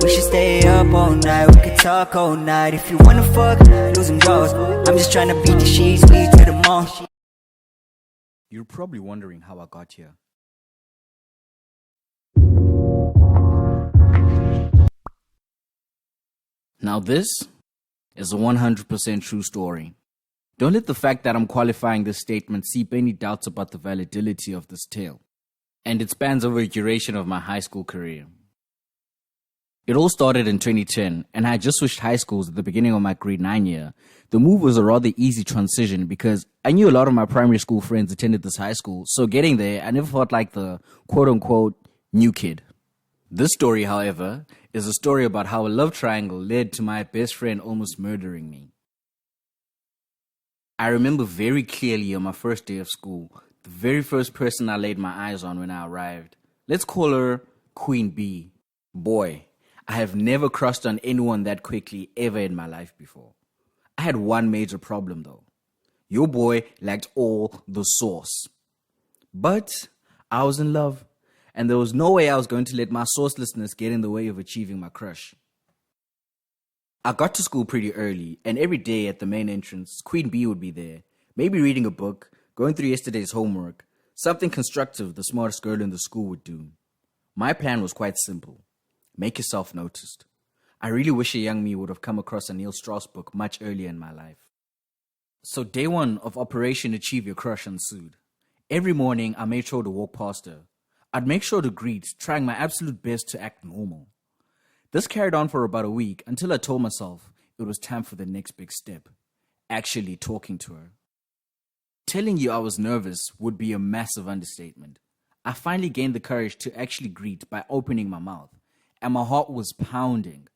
We should stay up all night, we could talk all night. If you wanna fuck, losing draws. I'm just trying to beat the sheets, lead to the mall. You're probably wondering how I got here. Now this is a 100% true story. Don't let the fact that I'm qualifying this statement seep any doubts about the validity of this tale. And it spans over a duration of my high school career. It all started in 2010, and I had just switched high schools at the beginning of my grade 9 year. The move was a rather easy transition because I knew a lot of my primary school friends attended this high school, so getting there, I never felt like the quote-unquote new kid. This story, however, is a story about how a love triangle led to my best friend almost murdering me. I remember very clearly on my first day of school, the very first person I laid my eyes on when I arrived. Let's call her Queen B. Boy, I have never crushed on anyone that quickly ever in my life before. I had one major problem though. Your boy lacked all the sauce. But I was in love, and there was no way I was going to let my saucelessness get in the way of achieving my crush. I got to school pretty early, and every day at the main entrance, Queen B would be there, maybe reading a book, going through yesterday's homework, something constructive the smartest girl in the school would do. My plan was quite simple. Make yourself noticed. I really wish a young me would have come across a Neil Strauss book much earlier in my life. So day one of Operation Achieve Your Crush ensued. Every morning I made sure to walk past her. I'd make sure to greet, trying my absolute best to act normal. This carried on for about a week until I told myself it was time for the next big step, actually talking to her. Telling you I was nervous would be a massive understatement. I finally gained the courage to actually greet by opening my mouth, and my heart was pounding.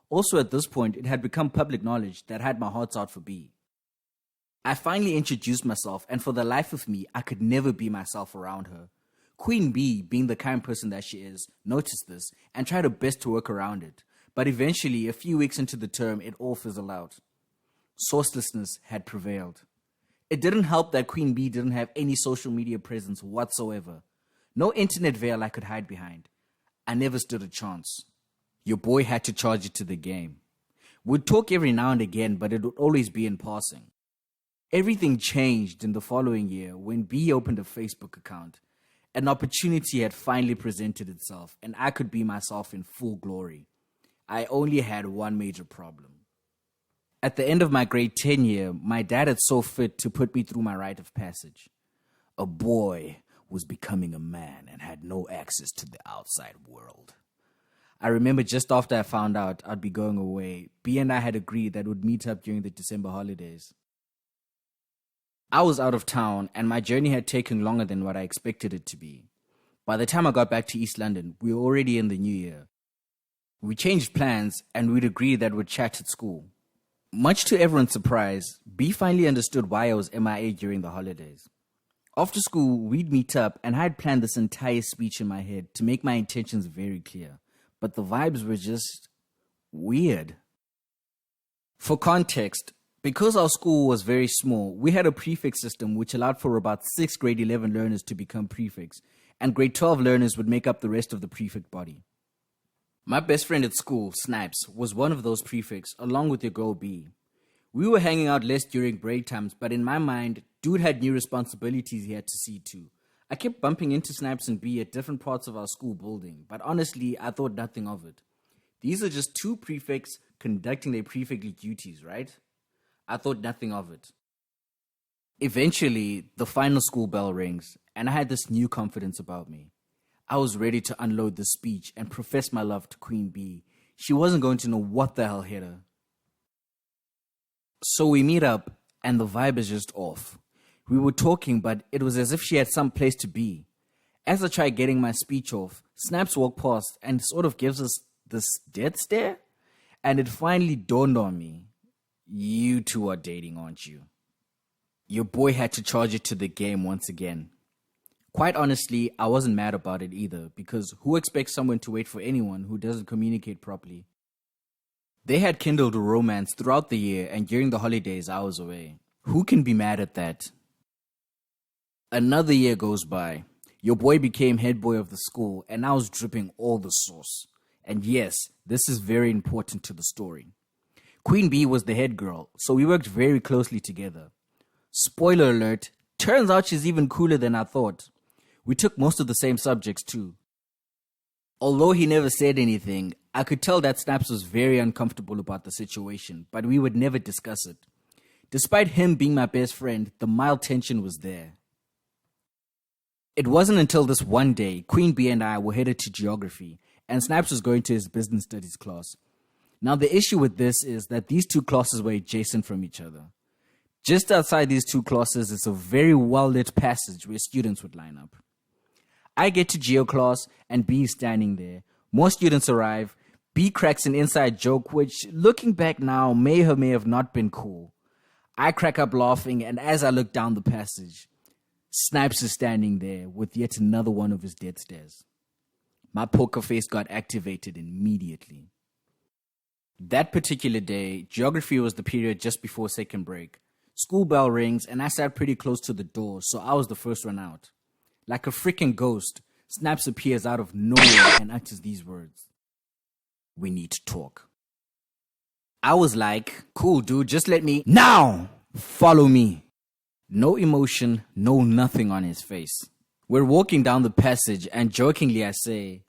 Also at this point, it had become public knowledge that I had my heart out for B. I finally introduced myself, and for the life of me, I could never be myself around her. Queen B, being the kind person that she is, noticed this and tried her best to work around it. But eventually, a few weeks into the term, it all fizzled out. Sourcelessness had prevailed. It didn't help that Queen B didn't have any social media presence whatsoever. No internet veil I could hide behind. I never stood a chance. Your boy had to charge it to the game. We'd talk every now and again, but it would always be in passing. Everything changed in the following year when B opened a Facebook account. An opportunity had finally presented itself, and I could be myself in full glory. I only had one major problem. At the end of my grade 10 year, my dad had saw fit to put me through my rite of passage. A boy was becoming a man and had no access to the outside world. I remember just after I found out I'd be going away, B and I had agreed that we'd meet up during the December holidays. I was out of town, and my journey had taken longer than what I expected it to be. By the time I got back to East London, we were already in the new year. We changed plans, and we'd agreed that we'd chat at school. Much to everyone's surprise, B finally understood why I was MIA during the holidays. After school, we'd meet up, and I had planned this entire speech in my head to make my intentions very clear. But the vibes were just weird. For context, because our school was very small, we had a prefix system which allowed for about 6 grade 11 learners to become prefects, and grade 12 learners would make up the rest of the prefect body. My best friend at school, Snipes, was one of those prefects, along with your girl B. We were hanging out less during break times, but in my mind, dude had new responsibilities he had to see to. I kept bumping into Snipes and B at different parts of our school building, but honestly, I thought nothing of it. These are just 2 prefects conducting their prefectly duties, right? I thought nothing of it. Eventually, the final school bell rings, and I had this new confidence about me. I was ready to unload the speech and profess my love to Queen B. She wasn't going to know what the hell hit her. So we meet up, and the vibe is just off. We were talking, but it was as if she had some place to be. As I tried getting my speech off, Snaps walked past and sort of gives us this death stare, and it finally dawned on me. You two are dating, aren't you? Your boy had to charge it to the game once again. Quite honestly, I wasn't mad about it either, because who expects someone to wait for anyone who doesn't communicate properly? They had kindled a romance throughout the year, and during the holidays I was away. Who can be mad at that? Another year goes by. Your boy became head boy of the school, and I was dripping all the sauce. And yes, this is very important to the story. Queen Bee was the head girl, so we worked very closely together. Spoiler alert, turns out she's even cooler than I thought. We took most of the same subjects too. Although he never said anything, I could tell that Snaps was very uncomfortable about the situation, but we would never discuss it. Despite him being my best friend, the mild tension was there. It wasn't until this one day, Queen Bee and I were headed to geography, and Snaps was going to his business studies class. Now the issue with this is that these two classes were adjacent from each other. Just outside these two classes is a very well-lit passage where students would line up. I get to geo class and B is standing there. More students arrive. B cracks an inside joke which, looking back now, may or may have not been cool. I crack up laughing, and as I look down the passage, Snipes is standing there with yet another one of his death stares. My poker face got activated immediately. That particular day, geography was the period just before second break. School bell rings and I sat pretty close to the door, so I was the first one out. Like a freaking ghost, Snaps appears out of nowhere and utters these words. "We need to talk." I was like, "Cool, dude, just let me now follow me." No emotion, no nothing on his face. We're walking down the passage and jokingly I say,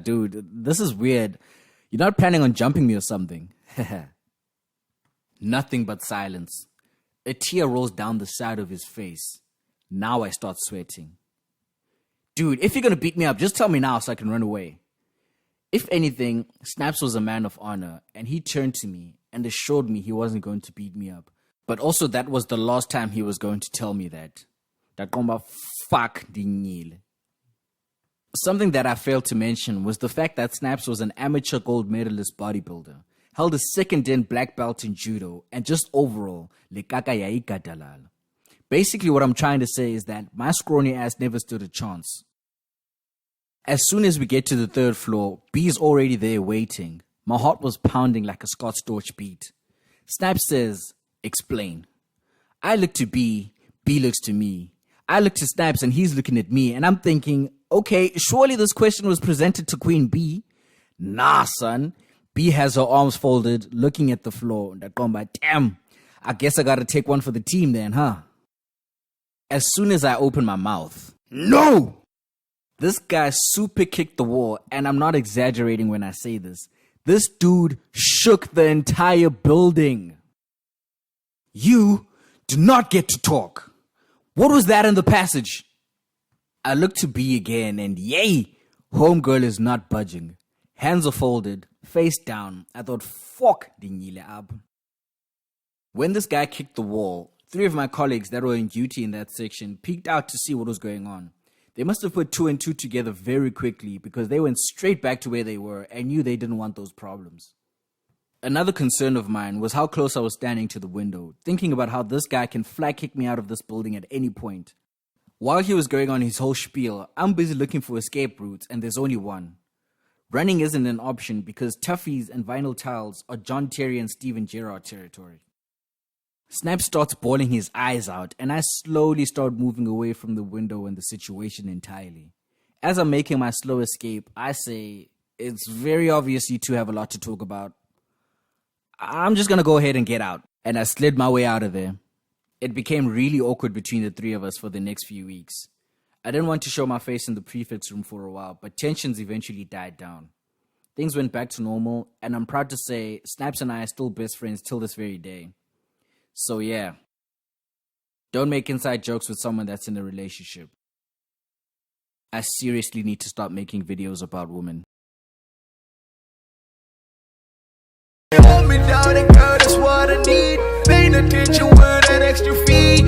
"Dude, this is weird. You're not planning on jumping me or something?" Nothing but silence. A tear rolls down the side of his face. Now I start sweating. "Dude, if you're gonna beat me up, just tell me now so I can run away." If anything, Snaps was a man of honor, and he turned to me and assured me he wasn't going to beat me up. But also that was the last time he was going to tell me that. Fuck dingile. Something that I failed to mention was the fact that Snaps was an amateur gold medalist bodybuilder, held a second-in black belt in judo, and just overall, lekaka ya ikadalala. Basically what I'm trying to say is that my scrawny ass never stood a chance. As soon as we get to the third floor, B's already there waiting. My heart was pounding like a Scott Storch beat. Snaps says, "Explain." I look to B looks to me. I look to Snaps and he's looking at me and I'm thinking, okay, surely this question was presented to Queen B. Nah, son. B has her arms folded, looking at the floor. Damn, I guess I gotta take one for the team then, huh? As soon as I open my mouth, no! This guy super kicked the wall, and I'm not exaggerating when I say this. This dude shook the entire building. "You do not get to talk. What was that in the passage?" I look to B again, and yay, homegirl is not budging. Hands are folded, face down. I thought, fuck dingile ab. When this guy kicked the wall, 3 of my colleagues that were in duty in that section peeked out to see what was going on. They must have put 2 and 2 together very quickly because they went straight back to where they were and knew they didn't want those problems. Another concern of mine was how close I was standing to the window, thinking about how this guy can flag kick me out of this building at any point. While he was going on his whole spiel, I'm busy looking for escape routes and there's only one. Running isn't an option because toughies and vinyl tiles are John Terry and Steven Gerrard territory. Snap starts bawling his eyes out and I slowly start moving away from the window and the situation entirely. As I'm making my slow escape, I say, "It's very obvious you two have a lot to talk about. I'm just gonna go ahead and get out." And I slid my way out of there. It became really awkward between the 3 of us for the next few weeks. I didn't want to show my face in the prefect's room for a while, but tensions eventually died down. Things went back to normal, and I'm proud to say Snaps and I are still best friends till this very day. So yeah, don't make inside jokes with someone that's in a relationship. I seriously need to stop making videos about women. Hold me down and girl, that's what I need. Paying attention with that extra fee.